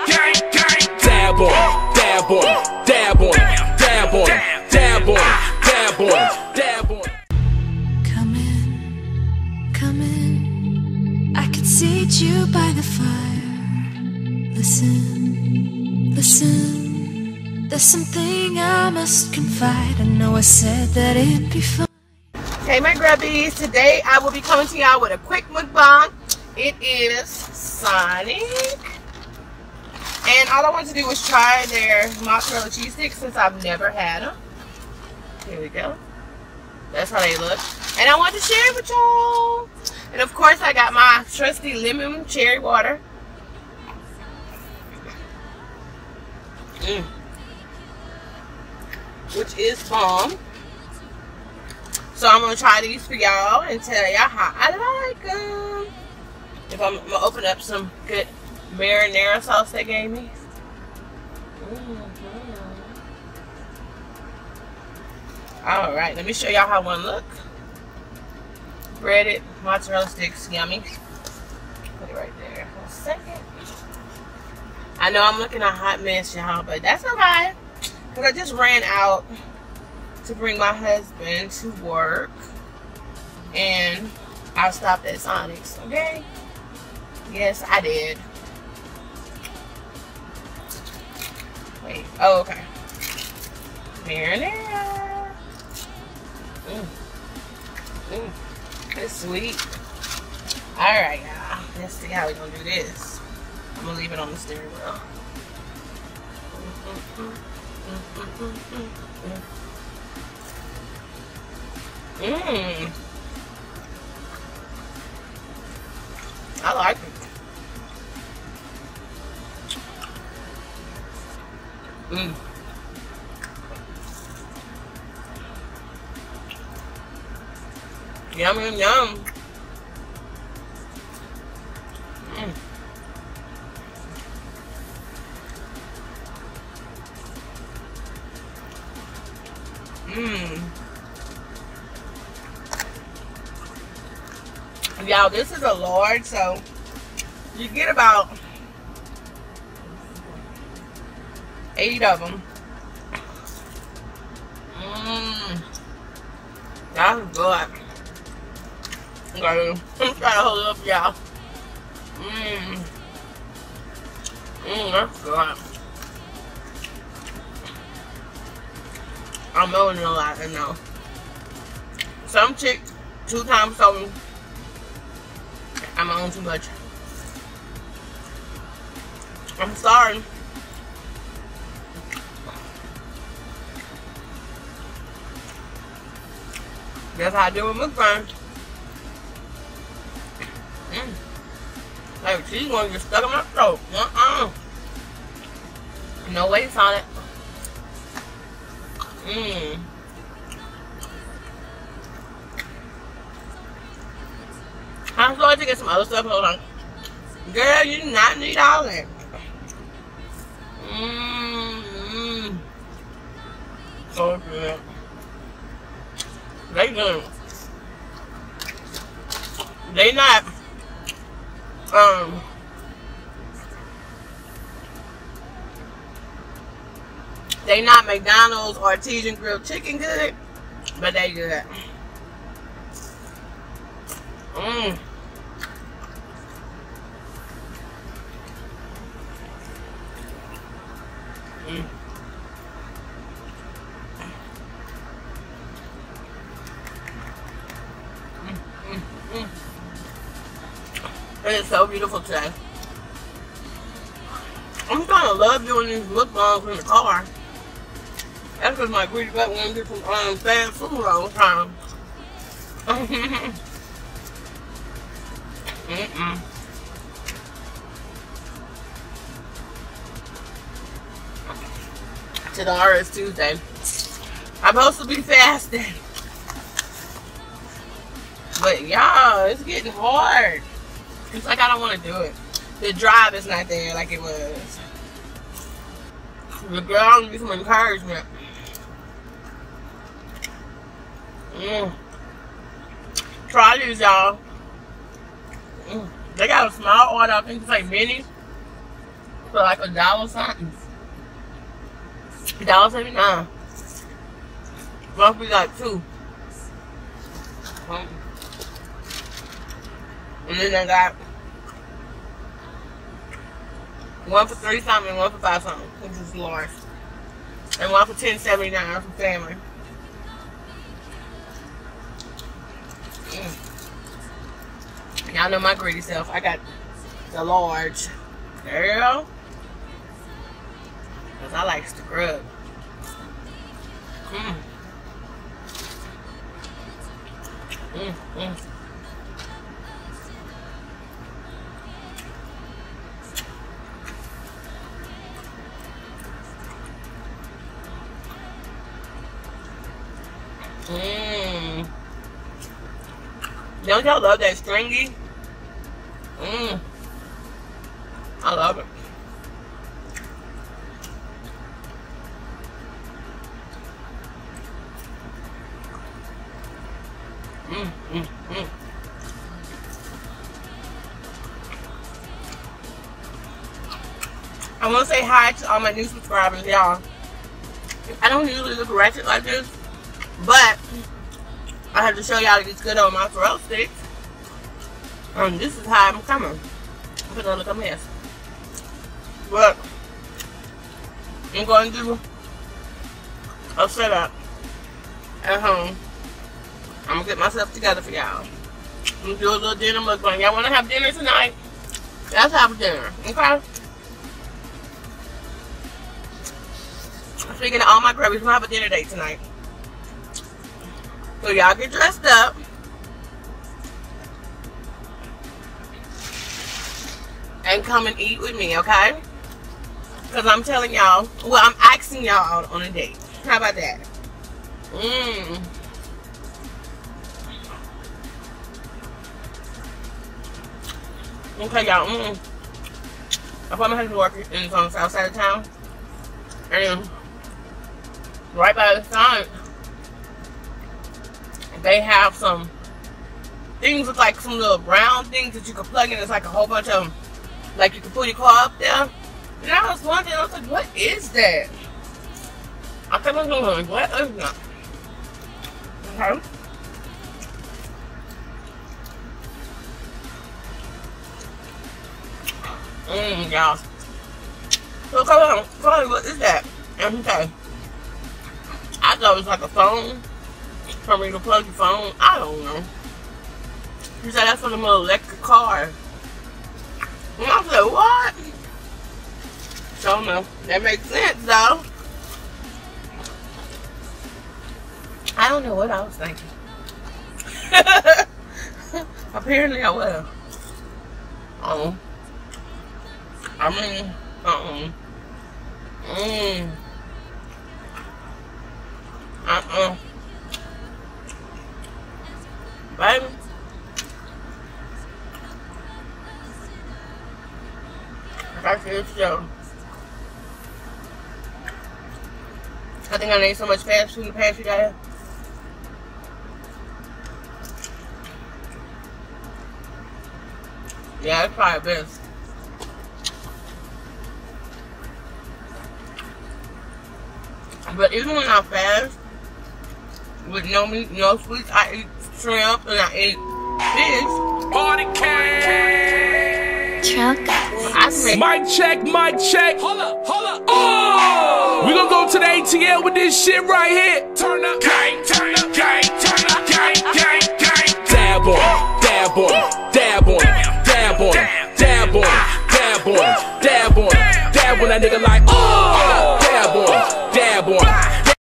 Dab on, dab on, dab on, dab on, dab on, dab on, dab on. Come in, I can seat you by the fire. Listen, listen, there's something I must confide. I know I said that it'd be fun. Hey my grubbies, today I will be coming to y'all with a quick mukbang. It is Sonic. And all I want to do is try their mozzarella cheese sticks since I've never had them. Here we go. That's how they look. And I want to share it with y'all. And of course I got my trusty lemon cherry water. Which is bomb. So I'm going to try these for y'all and tell y'all how I like them. If I'm going to open up some good marinara sauce they gave me. Alright, let me show y'all how one look. Breaded mozzarella sticks, yummy. Put it right there for a second. I know I'm looking a hot mess, y'all, but that's okay. Because I just ran out to bring my husband to work. And I stopped at Sonic's, okay? Yes, I did. Wait, oh, okay. Marinara. It's sweet. Alright, y'all. Let's see how we're gonna do this. I'm gonna leave it on the steering wheel. I like it. Yum, yum, yum. Y'all, this is a large, so you get about 8 of them. That's good. Okay, I'm trying to hold it up, y'all. That's good. I'm owning a lot, I know. Some chick 2 times told me I'm on too much. I'm sorry. That's how I do with mukbang. Like she's gonna get stuck in my throat. No waste on it. I'm sorry to get some other stuff. Hold on. Girl, you do not need all that. So good. They good. They not they not McDonald's or artisan grilled chicken good, but they good. It is so beautiful today. I'm kind of love doing these mukbangs in the car. That's because my greedy butt won't get some fast food all the time. Tomorrow is Tuesday. I'm supposed to be fasting. But y'all, it's getting hard. It's like I don't want to do it. The drive is not there like it was. The girl needs some encouragement. Try these, y'all. They got a small order. I think it's like mini. for like $1 something. $1.79. Must be like 2. And then they got one for 3 something and one for 5 something, which is large. And one for $10.79 for family. Y'all know my greedy self. I got the large. Girl. Because I like the Grub. Don't y'all love that stringy? I love it. I want to say hi to all my new subscribers, y'all. I don't usually look ratchet like this, but I have to show y'all that it's good on my throat sticks. This is how I'm coming. I'm gonna look a mess. But I'm going to do a setup at home. I'm gonna get myself together for y'all. I'm gonna do a little dinner mukbang. Y'all wanna have dinner tonight? Let's have dinner, okay? Speaking of all my grubbies, we're gonna have a dinner date tonight. So y'all get dressed up. And come and eat with me, okay? Because I'm telling y'all, well, I'm asking y'all on a date. How about that? Okay, y'all. I put my husband working on the south side of town. And right by the sign, they have some things with like some little brown things that you can plug in. It's like a whole bunch of them. Like you can put your car up there. And I was wondering, I was like, what is that? I kept on going, what is that? Okay. Y'all. So come on, what is that? Okay. I thought it was like a phone. For me to plug your phone. I don't know. He said that's for the little electric car. And I said, what? So no, that makes sense though. I don't know what I was thinking. Apparently I will. I mean, baby. That's it, so. I think I need so much fast food in the pantry out here. Yeah, it's probably best. But even when I fast, with no meat, no sweets, I eat shrimp and I eat fish. Party Mic check. Hold up. Oh! We gonna go to the ATL with this shit right here. Turn up, gang, turn up, gang, turn up, gang, gang, gang. Dab on, dab on, dab on, dab on, dab on, dab on, dab on, dab on that nigga like, oh! Dab on, dab on.